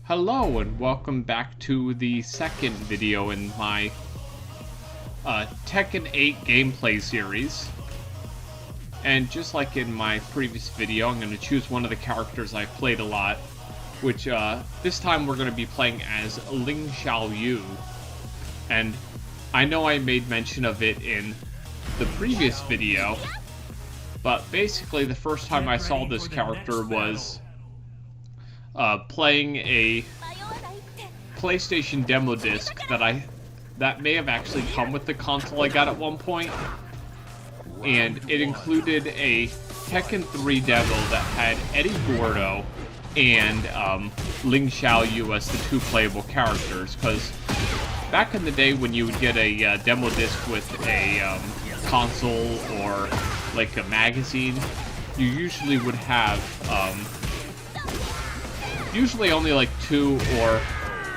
Hello and welcome back to the second video in my Tekken 8 gameplay series. And just like in my previous video, I'm going to choose one of the characters I played a lot, which this time we're going to be playing as Ling Xiaoyu. And I know I made mention of it in the previous video, but basically the first time I saw this character was playing a PlayStation demo disc that may have actually come with the console I got at one point, and it included a Tekken 3 demo that had Eddie Gordo and Ling Xiaoyu as the two playable characters, because back in the day when you would get a demo disc with a console or like a magazine, you usually would have usually only like 2 or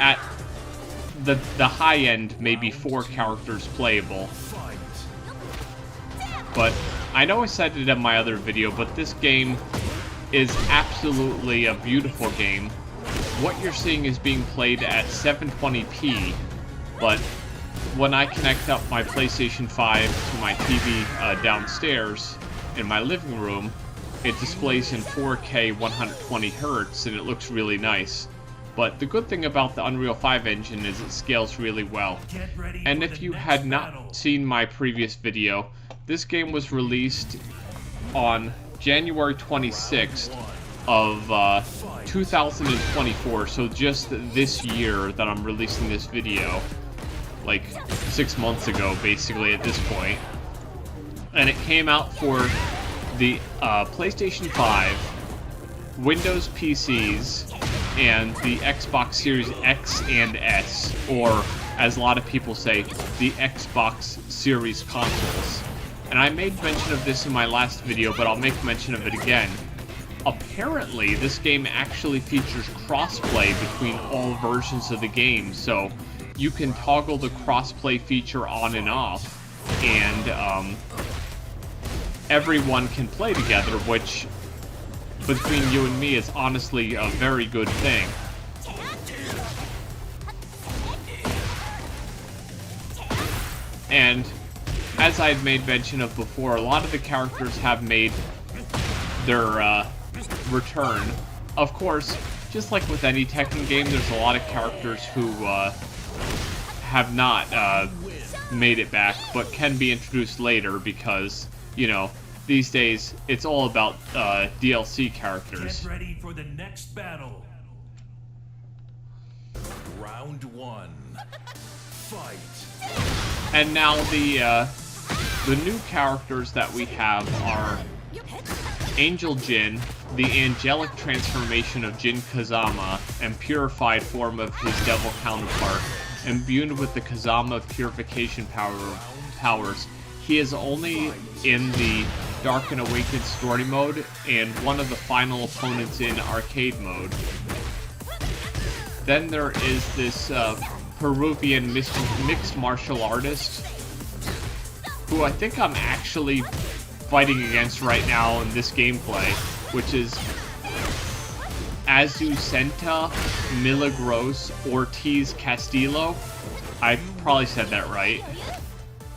at the high end maybe 4 characters playable. But I know I said it in my other video, but this game is absolutely a beautiful game. What you're seeing is being played at 720p, but when I connect up my PlayStation 5 to my TV downstairs in my living room, it displays in 4K 120 Hz, and it looks really nice. But the good thing about the Unreal 5 engine is it scales really well. And if you had not seen my previous video, this game was released on January 26th of 2024, so just this year that I'm releasing this video, like 6 months ago basically at this point. And it came out for the PlayStation 5, Windows PCs, and the Xbox Series X and S, or as a lot of people say, the Xbox Series consoles. And I made mention of this in my last video, but I'll make mention of it again. Apparently, this game actually features crossplay between all versions of the game, so you can toggle the crossplay feature on and off, and everyone can play together, which, between you and me, is honestly a very good thing. And as I had made mention of before, a lot of the characters have made their return. Of course, just like with any Tekken game, there's a lot of characters who have not made it back, but can be introduced later because, you know, these days it's all about DLC characters. Get ready for the next battle. Round 1. Fight. And now the new characters that we have are Angel Jin, the angelic transformation of Jin Kazama, and purified form of his devil counterpart, imbued with the Kazama purification powers. He is only in the Dark and Awakened story mode, and one of the final opponents in arcade mode. Then there is this Peruvian mixed martial artist, who I think I'm actually fighting against right now in this gameplay, which is Azucena Milagros Ortiz Castillo. I probably said that right.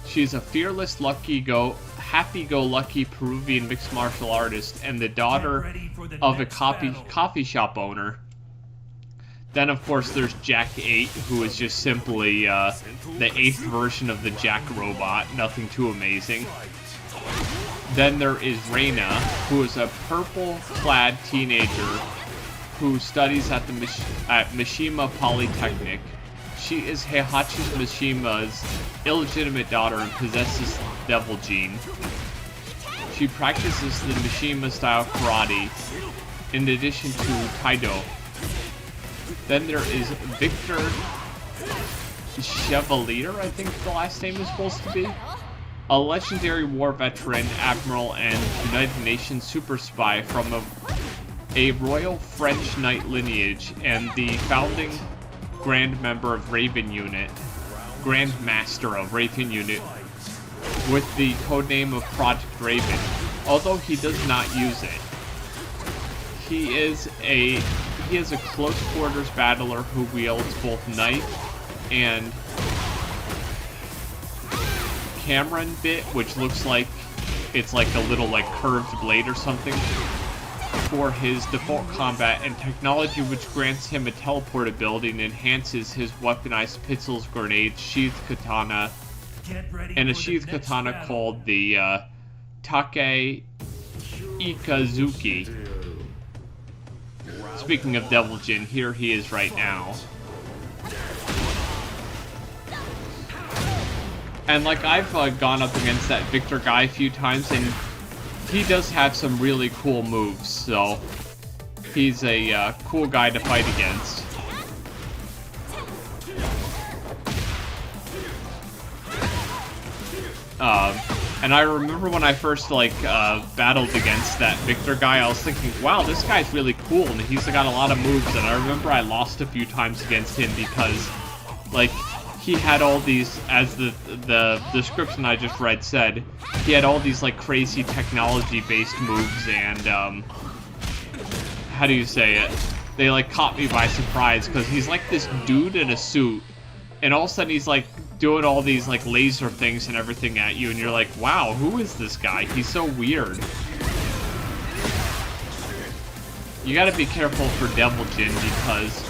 She's a fearless, happy-go-lucky Peruvian mixed martial artist and the daughter of a coffee shop owner. Then, of course, there's Jack 8, who is just simply the 8th version of the Jack robot. Nothing too amazing. Then there is Reina, who is a purple-clad teenager who studies at Mishima Polytechnic. She is Heihachi Mishima's illegitimate daughter and possesses Devil Gene. She practices the Mishima-style karate, in addition to Taido. Then there is Victor Chevalier, I think the last name is supposed to be, a legendary war veteran, admiral, and United Nations super spy from a royal French knight lineage, and the founding Grand Member of Raven Unit, Grand Master of Raven Unit, with the codename of Project Raven, although he does not use it. He is a he is a close quarters battler who wields both knife and Cameron bit, which looks like it's like a little like curved blade or something, for his default combat, and technology which grants him a teleport ability and enhances his weaponized pistols, grenades, sheathed katana, and a sheathed katana called the Take Ikazuki. Speaking of Devil Jin, here he is right now. And like I've gone up against that Victor guy a few times, and he does have some really cool moves, so he's a cool guy to fight against. And I remember when I first battled against that Victor guy, I was thinking, wow, this guy's really cool, and he's got a lot of moves. And I remember I lost a few times against him because, like, he had all these, as the description I just read said, he had all these like crazy technology-based moves, and how do you say it? They like caught me by surprise because he's like this dude in a suit, and all of a sudden he's like doing all these like laser things and everything at you, and you're like, wow, who is this guy? He's so weird. You gotta be careful for Devil Jin because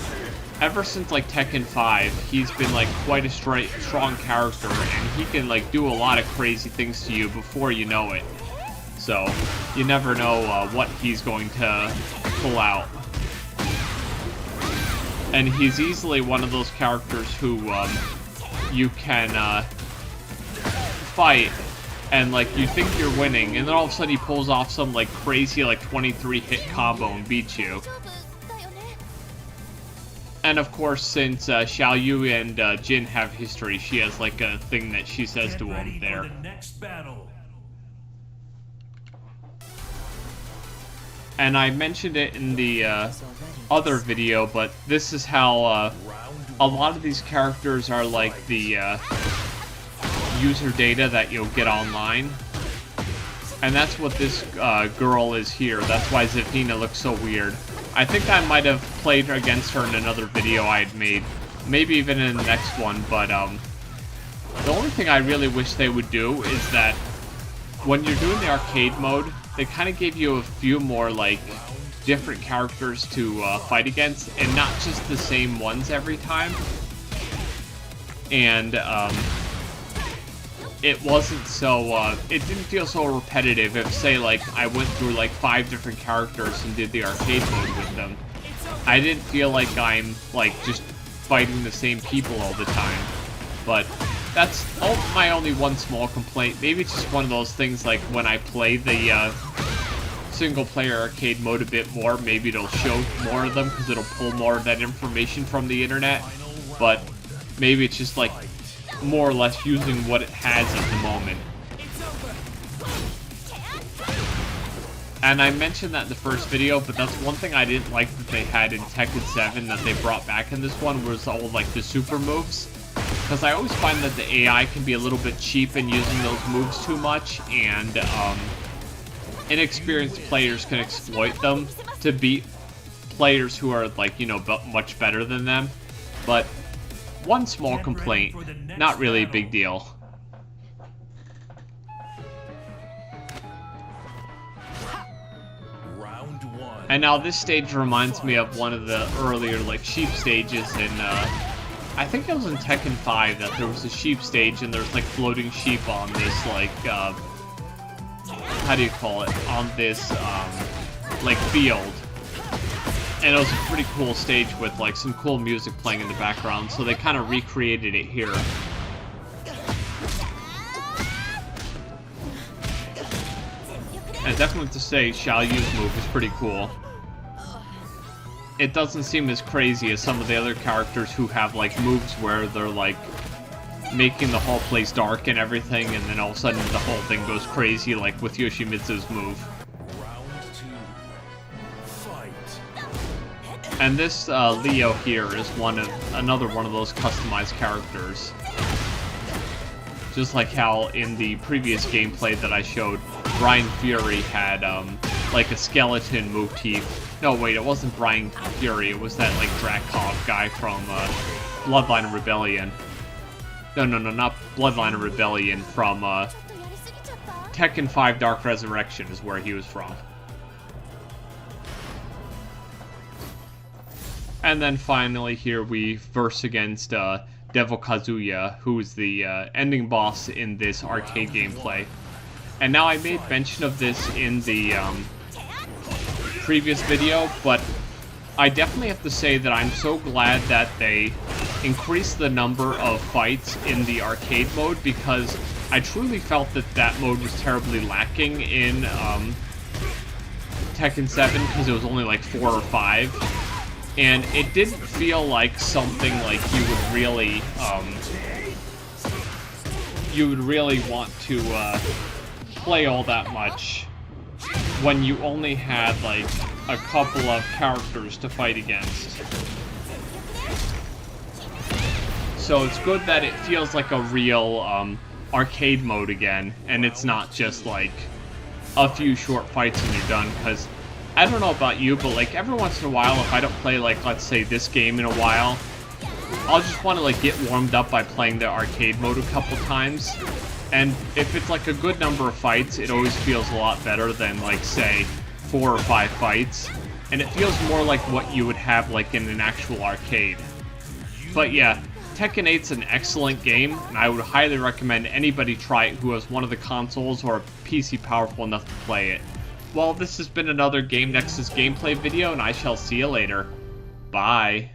ever since like Tekken 5, he's been like quite a strong character, and he can like do a lot of crazy things to you before you know it. So you never know what he's going to pull out. And he's easily one of those characters who you can fight, and like you think you're winning, and then all of a sudden he pulls off some like crazy like 23 hit combo and beats you. And of course, since Xiaoyu and Jin have history, she has like a thing that she says to him there. And I mentioned it in the other video, but this is how a lot of these characters are like the user data that you'll get online. And that's what this girl is here. That's why Zafina looks so weird. I think I might have played against her in another video I had made, maybe even in the next one, but the only thing I really wish they would do is that when you're doing the arcade mode, they kind of gave you a few more like different characters to fight against, and not just the same ones every time. And it wasn't so, it didn't feel so repetitive if, say, like, I went through, like, 5 different characters and did the arcade mode with them. I didn't feel like I'm, like, just fighting the same people all the time. But that's my only one small complaint. Maybe it's just one of those things, like, when I play the single-player arcade mode a bit more, maybe it'll show more of them, because it'll pull more of that information from the internet. But maybe it's just, like, more or less using what it has at the moment. And I mentioned that in the first video, but that's one thing I didn't like that they had in Tekken 7 that they brought back in this one, was all like the super moves. Because I always find that the AI can be a little bit cheap in using those moves too much, and inexperienced players can exploit them to beat players who are, like, you know, much better than them. But one small complaint, not really a big deal. And now this stage reminds me of one of the earlier, like, sheep stages in, I think it was in Tekken 5 that there was a sheep stage and there's, like, floating sheep on this, like, how do you call it? On this, like, field. And it was a pretty cool stage with, like, some cool music playing in the background, so they kind of recreated it here. And definitely to say, Xiaoyu's move is pretty cool. It doesn't seem as crazy as some of the other characters who have, like, moves where they're, like, making the whole place dark and everything, and then all of a sudden the whole thing goes crazy, like with Yoshimitsu's move. And this Leo here is another one of those customized characters. Just like how in the previous gameplay that I showed, Brian Fury had like a skeleton motif. No, wait, it wasn't Brian Fury. It was that like Drakov guy from Bloodline and Rebellion. No, not Bloodline and Rebellion. From Tekken 5 Dark Resurrection is where he was from. And then finally here we verse against Devil Kazuya, who is the ending boss in this arcade gameplay. And now I made mention of this in the previous video, but I definitely have to say that I'm so glad that they increased the number of fights in the arcade mode, because I truly felt that that mode was terribly lacking in Tekken 7, because it was only like 4 or 5. And it didn't feel like something like you would really want to play all that much when you only had like a couple of characters to fight against. So it's good that it feels like a real arcade mode again, and it's not just like a few short fights and you're done, because I don't know about you, but like every once in a while, if I don't play like, let's say, this game in a while, I'll just want to like get warmed up by playing the arcade mode a couple times. And if it's like a good number of fights, it always feels a lot better than like, say, 4 or 5 fights. And it feels more like what you would have like in an actual arcade. But yeah, Tekken 8's an excellent game, and I would highly recommend anybody try it who has one of the consoles or a PC powerful enough to play it. Well, this has been another Game Nexus gameplay video, and I shall see you later. Bye.